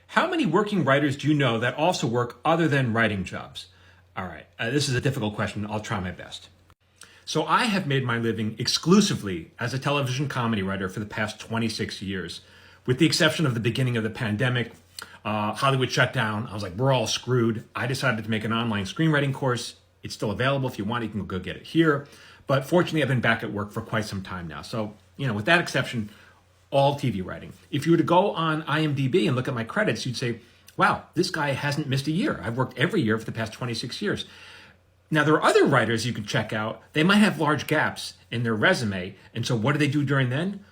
How many working writers do you know that also work other than writing jobs? All right, this is a difficult question. I'll try my best. So I have made my living exclusively as a television comedy writer for the past 26 years. With the exception of the beginning of the pandemic, Hollywood shut down. I was like, we're all screwed. I decided to make an online screenwriting course. It's still available. If you want, you can go get it here. But fortunately, I've been back at work for quite some time now. So, with that exception, all TV writing. If you were to go on IMDb and look at my credits, you'd say, wow, this guy hasn't missed a year. I've worked every year for the past 26 years. Now, there are other writers you could check out. They might have large gaps in their resume. And so what do they do during then?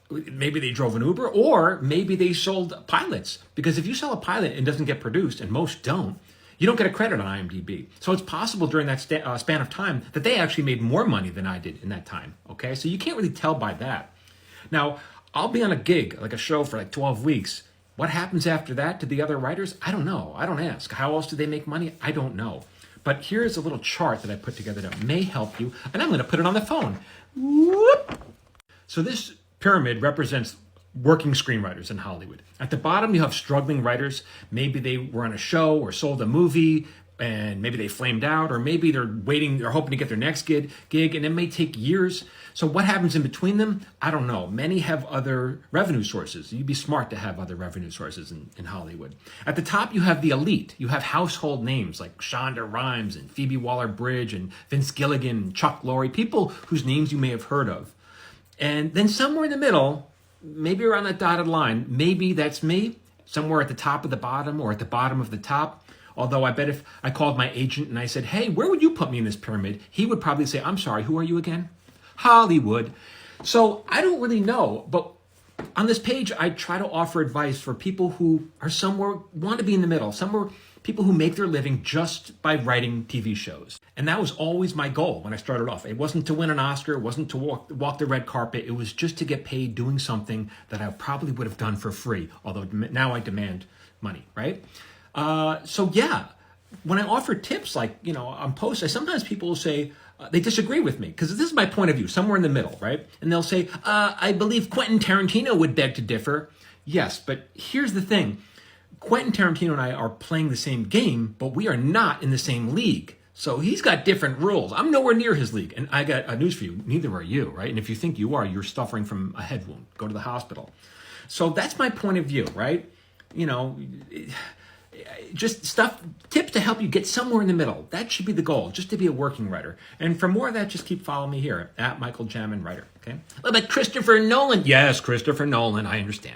Maybe they drove an Uber, or maybe they sold pilots. Because if you sell a pilot and it doesn't get produced, and most don't, you don't get a credit on IMDb. So it's possible during that span of time that they actually made more money than I did in that time. Okay, so you can't really tell by that. Now, I'll be on a gig, like a show for like 12 weeks. What happens after that to the other writers? I don't know. I don't ask. How else do they make money? I don't know. But here's a little chart that I put together that may help you, and I'm going to put it on the phone. Whoop. So this pyramid represents working screenwriters in Hollywood. At the bottom, you have struggling writers. Maybe they were on a show or sold a movie, and maybe they flamed out, or maybe they're hoping to get their next gig, and it may take years. So what happens in between them? I don't know. Many have other revenue sources. You'd be smart to have other revenue sources in Hollywood. At the top, you have the elite. You have household names like Shonda Rhimes and Phoebe Waller-Bridge and Vince Gilligan and Chuck Lorre, people whose names you may have heard of. And then somewhere in the middle, maybe around that dotted line, maybe that's me, somewhere at the top of the bottom or at the bottom of the top. Although I bet if I called my agent and I said, hey, where would you put me in this pyramid? He would probably say, I'm sorry, who are you again? Hollywood. So I don't really know, but on this page, I try to offer advice for people who are somewhere, want to be in the middle, somewhere, people who make their living just by writing TV shows. And that was always my goal when I started off. It wasn't to win an Oscar, it wasn't to walk the red carpet, it was just to get paid doing something that I probably would have done for free, although now I demand money, right? So yeah, when I offer tips like, on posts, sometimes people will say, they disagree with me because this is my point of view, somewhere in the middle, right? And they'll say, I believe Quentin Tarantino would beg to differ. Yes, but here's the thing. Quentin Tarantino and I are playing the same game, but we are not in the same league. So he's got different rules. I'm nowhere near his league. And I got a news for you. Neither are you, right? And if you think you are, you're suffering from a head wound. Go to the hospital. So that's my point of view, right? Just tips to help you get somewhere in the middle. That should be the goal, just to be a working writer. And for more of that, just keep following me here at Michael Jamin Writer. Okay. What about Christopher Nolan? Yes, Christopher Nolan. I understand.